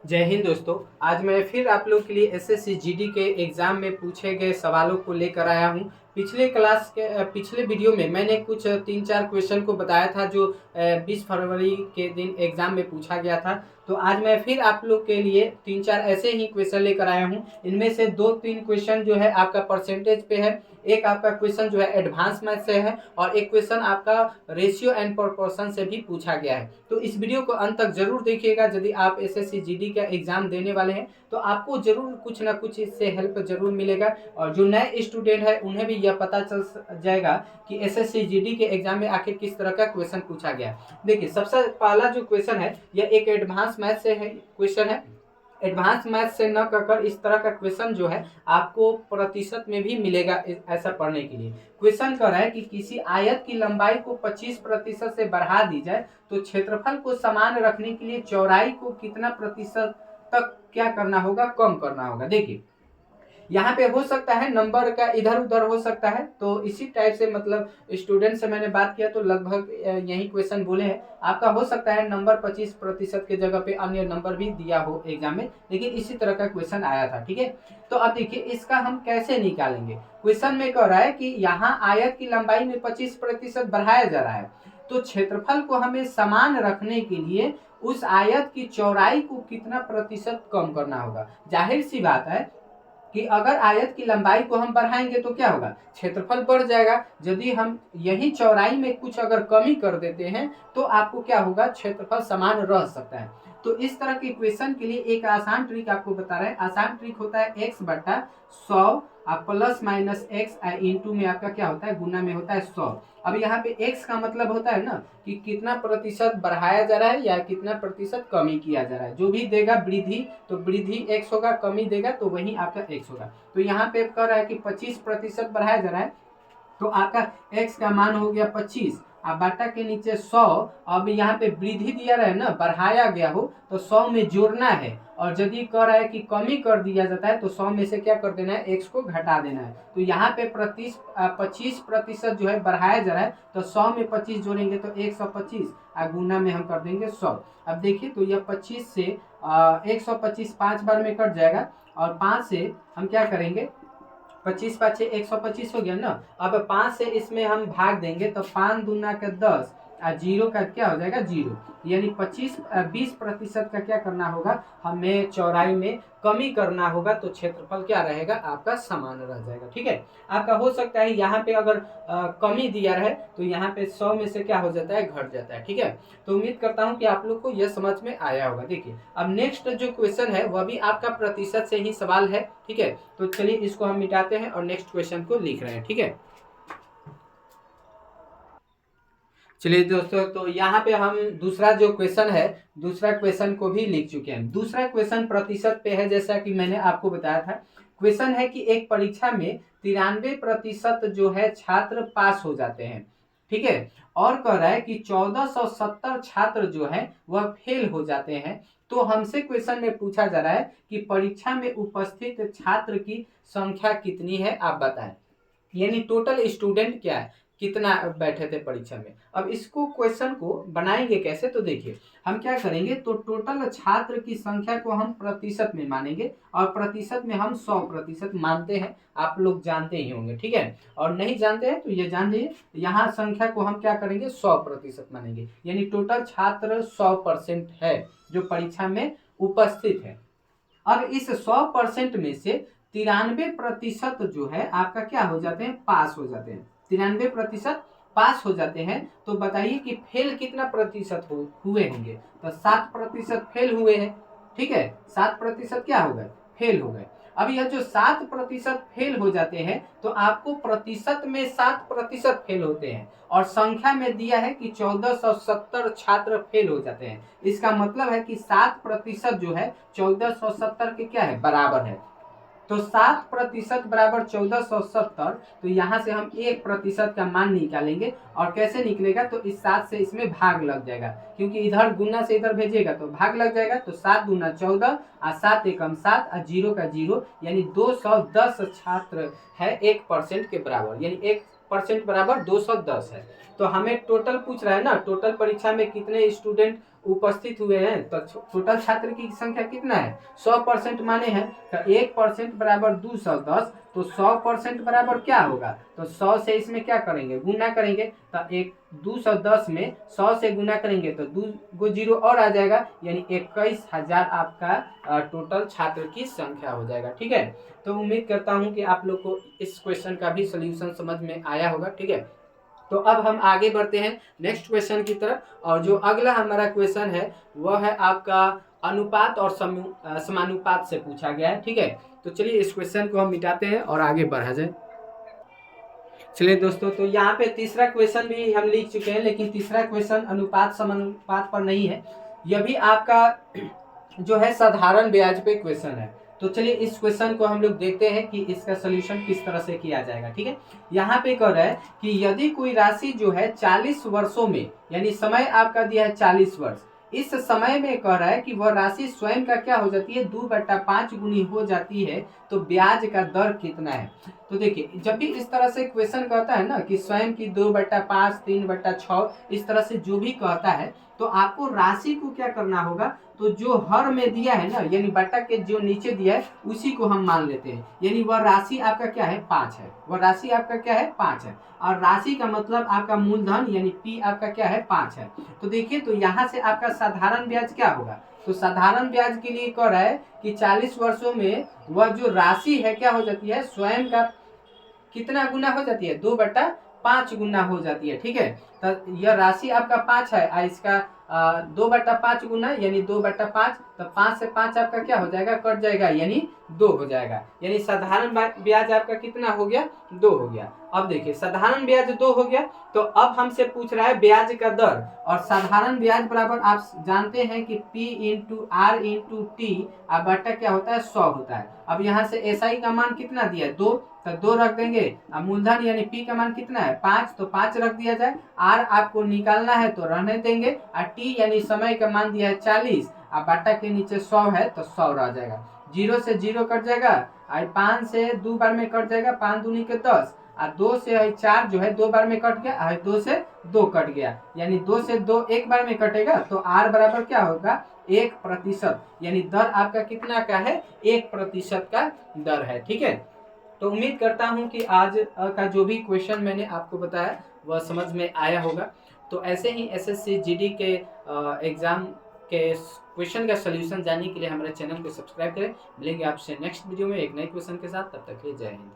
जय हिंद दोस्तों। आज मैं फिर आप लोग के लिए एसएससी जीडी के एग्जाम में पूछे गए सवालों को लेकर आया हूं। पिछले वीडियो में मैंने कुछ 3-4 क्वेश्चन को बताया था जो 20 फरवरी के दिन एग्जाम में पूछा गया था। तो आज मैं फिर आप लोग के लिए 3-4 ऐसे ही क्वेश्चन लेकर आया हूं। इनमें से 2-3 क्वेश्चन जो है आपका परसेंटेज पे है, एक आपका क्वेश्चन जो है एडवांस मैथ से है और एक क्वेश्चन आपका रेशियो एंड प्रोपोर्शन से भी पूछा गया है। तो इस वीडियो को अंत तक जरूर देखिएगा। यदि आप एसएससी जीडी का एग्जाम देने वाले हैं तो आपको जरूर कुछ ना कुछ इससे हेल्प जरूर मिलेगा और जो नए स्टूडेंट है उन्हें भी यह पता चल जाएगा कि एसएससी जीडी के एग्जाम में आखिर किस तरह का क्वेश्चन पूछा गया। देखिए, सबसे पहला जो क्वेश्चन है यह एक एडवांस मैथ से है क्वेश्चन है। एडवांस मैथ से न कर इस तरह का क्वेश्चन जो है आपको प्रतिशत में भी मिलेगा। ऐसा पढ़ने के लिए क्वेश्चन कर रहा है कि किसी आयत की लंबाई को 25% से बढ़ा दी जाए तो क्षेत्रफल को समान रखने के लिए चौड़ाई को कितना प्रतिशत तक क्या करना होगा, कम करना होगा। देखिए, यहाँ पे हो सकता है नंबर का इधर उधर हो सकता है, तो इसी टाइप से मतलब स्टूडेंट से मैंने बात किया तो लगभग यही क्वेश्चन बोले हैं। आपका हो सकता है नंबर 25% के जगह पे अन्य नंबर भी दिया हो एग्जाम में, लेकिन इसी तरह का क्वेश्चन आया था। ठीक है, तो अब देखिए इसका हम कैसे निकालेंगे। क्वेश्चन में कह रहा है कि यहाँ आयत की लंबाई में 25% बढ़ाया जा रहा है, तो क्षेत्रफल को हमें समान रखने के लिए उस आयत की चौड़ाई को कितना प्रतिशत कम करना होगा। जाहिर सी बात है कि अगर आयत की लंबाई को हम बढ़ाएंगे तो क्या होगा, क्षेत्रफल बढ़ जाएगा। यदि हम यही चौड़ाई में कुछ अगर कमी कर देते हैं तो आपको क्या होगा, क्षेत्रफल समान रह सकता है। तो इस तरह के क्वेश्चन के लिए एक आसान ट्रिक आपको बता रहे हैं। आसान ट्रिक होता है x/100 plus minus x into में आपका क्या होता है, गुना में होता है 100। अब यहाँ पे x का मतलब होता है ना कि कितना प्रतिशत बढ़ाया जा रहा है या कितना प्रतिशत कमी किया जा रहा है। जो भी देगा वृद्धि तो वृद्धि x होगा, कमी देगा तो वही आपका x होगा। तो यहाँ पे कह रहा है कि 25% बढ़ाया जा रहा है, तो आपका x का मान हो गया 25 और बाटा के नीचे 100। अब यहाँ पे वृद्धि दिया रहा है ना, बढ़ाया गया हो तो 100 में जोड़ना है, और यदि कह रहा है कि कमी कर दिया जाता है तो 100 में से क्या कर देना है, x को घटा देना है। तो यहाँ पे 25% जो है बढ़ाया जा रहा है, तो 100 में 25 जोड़ेंगे तो 125 और गुना में हम कर देंगे 100। अब देखिए, तो यह 25 से 125 5 बार में कट जाएगा और 5 से हम क्या करेंगे, 25×5 125 हो गया ना। अब 5 से इसमें हम भाग देंगे तो 5 दूना का 10 और जीरो का क्या हो जाएगा, 0। यानी 20% का क्या करना होगा, हमें चौड़ाई में कमी करना होगा, तो क्षेत्रफल क्या रहेगा आपका, समान रह जाएगा। ठीक है, आपका हो सकता है यहाँ पे अगर कमी दिया रहे तो यहाँ पे 100 में से क्या हो जाता है, घट जाता है। ठीक है, तो उम्मीद करता हूँ कि आप लोग को यह समझ में आया होगा। देखिए, अब नेक्स्ट जो क्वेश्चन है वह भी आपका प्रतिशत से ही सवाल है। ठीक है, तो चलिए इसको हम मिटाते हैं और नेक्स्ट क्वेश्चन को लिख रहे हैं। ठीक है, चलिए दोस्तों, तो यहाँ पे हम दूसरा जो क्वेश्चन है, दूसरा क्वेश्चन को भी लिख चुके हैं। दूसरा क्वेश्चन प्रतिशत पे है, जैसा कि मैंने आपको बताया था। क्वेश्चन है कि एक परीक्षा में 93% जो है छात्र पास हो जाते हैं। ठीक है, और कह रहा है कि 1470 छात्र जो है वह फेल हो जाते हैं। तो हमसे क्वेश्चन में पूछा जा रहा है कि परीक्षा में उपस्थित छात्र की संख्या कितनी है, आप बताएं। यानी टोटल स्टूडेंट क्या है, कितना बैठे थे परीक्षा में। अब इसको क्वेश्चन को बनाएंगे कैसे, तो देखिए हम क्या करेंगे, तो टोटल छात्र की संख्या को हम प्रतिशत में मानेंगे और प्रतिशत में हम 100% मानते हैं। आप लोग जानते ही होंगे। ठीक है, और नहीं जानते हैं तो ये जान जाइए, यहाँ संख्या को हम क्या करेंगे, 100% मानेंगे। यानी टोटल छात्र 100% है जो परीक्षा में उपस्थित है। अब इस 100% में से 93% जो है आपका क्या हो जाते हैं, पास हो जाते हैं। 93% पास हो जाते हैं। तो बताइए कि फेल कितना प्रतिशत हुए होंगे, तो 7% फेल हुए हैं। ठीक है, 7% क्या हो गए, फेल हो गए। अब यह जो 7% फेल हो जाते हैं, तो आपको प्रतिशत में 7% फेल होते हैं और संख्या में दिया है कि 1470 छात्र फेल हो जाते हैं। इसका मतलब है कि 7% जो है 1470 के क्या है, बराबर है। तो 7% बराबर 1470, तो यहाँ से हम 1% का मान निकालेंगे। और कैसे निकलेगा, तो इस 7 से इसमें भाग लग जाएगा, क्योंकि इधर गुना से इधर भेजेगा तो भाग लग जाएगा। तो 7 दूना 14 और 7 एकम 7 और 0 का 0, यानी 210 छात्र है 1% के बराबर। यानी 1% बराबर 210 है। तो हमें टोटल पूछ रहा है ना, टोटल परीक्षा में कितने स्टूडेंट उपस्थित हुए हैं तो टोटल छात्र की संख्या कितना है 100% माने हैं तो 1% बराबर 210, तो 100% बराबर क्या होगा, तो 100 से इसमें क्या करेंगे गुना करेंगे, तो 210 में 100 से गुना करेंगे तो 2 जीरो और आ जाएगा, यानी 21,000 आपका टोटल छात्र की संख्या हो जाएगा। ठीक है, तो उम्मीद करता हूं कि आप लोग को इस क्वेश्चन का भी सोल्यूशन समझ में आया होगा। ठीक है, तो अब हम आगे बढ़ते हैं नेक्स्ट क्वेश्चन की तरफ, और जो अगला हमारा क्वेश्चन है वह है आपका अनुपात और समानुपात से पूछा गया है। ठीक है, तो चलिए इस क्वेश्चन को हम मिटाते हैं और आगे बढ़ा जाए। चलिए दोस्तों, तो यहाँ पे तीसरा क्वेश्चन भी हम लिख चुके हैं, लेकिन तीसरा क्वेश्चन अनुपात समानुपात पर नहीं है, यह भी आपका जो है साधारण ब्याज पे क्वेश्चन है। तो चलिए इस क्वेश्चन को हम लोग देखते हैं कि इसका सोल्यूशन किस तरह से किया जाएगा। ठीक है, यहाँ पे कह रहा है कि यदि कोई राशि जो है 40 वर्षों में, यानी समय आपका दिया है 40 वर्ष, इस समय में कह रहा है कि वह राशि स्वयं का क्या हो जाती है 2/5 गुनी हो जाती है, तो ब्याज का दर कितना है। तो देखिए, जब भी इस तरह से क्वेश्चन कहता है ना कि स्वयं की 2/5, 3/6, इस तरह से जो भी कहता है, तो आपको राशि को क्या करना होगा, तो जो हर में दिया है ना, यानी बटा के जो नीचे दिया है उसी को हम मान लेते हैं, यानी वह राशि आपका क्या है 5 है, वह राशि आपका क्या है 5 है, और राशि का मतलब आपका मूलधन यानी पी आपका क्या है 5 है। तो देखिए, तो यहाँ से आपका साधारण ब्याज क्या होगा, तो साधारण ब्याज के लिए कह रहा है कि 40 वर्षों में वह जो राशि है क्या हो जाती है स्वयं का कितना गुना हो जाती है 2/5 गुना हो जाती है। ठीक है, तो यह राशि आपका 5 है, इसका 2/5 गुना यानी 2/5, तो 5 से 5 आपका क्या हो जाएगा कट जाएगा, यानी 2 हो जाएगा, यानी साधारण ब्याज आपका कितना हो गया 2 हो गया। अब देखिए, साधारण ब्याज 2 हो गया, तो अब हमसे पूछ रहा है ब्याज का दर, और साधारण ब्याज बराबर आप जानते हैं कि P into R into T बटा क्या होता है 100 होता है। अब यहाँ से एसआई का मान कितना दिया है 2, तो 2 रख देंगे, अब मूलधन यानी पी का मान कितना है 5, तो 5 रख दिया जाए, आर आपको निकालना है तो रहने देंगे, और टी यानी समय का मान दिया है 40, अब बाटा के नीचे 100 है तो 100 रह जाएगा, 0 से 0 कट जाएगा, 5 से 2 बार में कट जाएगा, 5 दूनी के 10, और 2 से 4 जो है 2 बार में कट गया, 2 से 2 कट गया, यानी 2 से 2 एक बार में कटेगा, तो आर बराबर क्या होगा 1%, यानी दर आपका कितना का है 1% का दर है। ठीक है, तो उम्मीद करता हूं कि आज का जो भी क्वेश्चन मैंने आपको बताया वह समझ में आया होगा। तो ऐसे ही एसएससी जीडी के एग्जाम के क्वेश्चन का सोल्यूशन जानने के लिए हमारे चैनल को सब्सक्राइब करें। मिलेंगे आपसे नेक्स्ट वीडियो में एक नए क्वेश्चन के साथ, तब तक के लिए जय हिंद।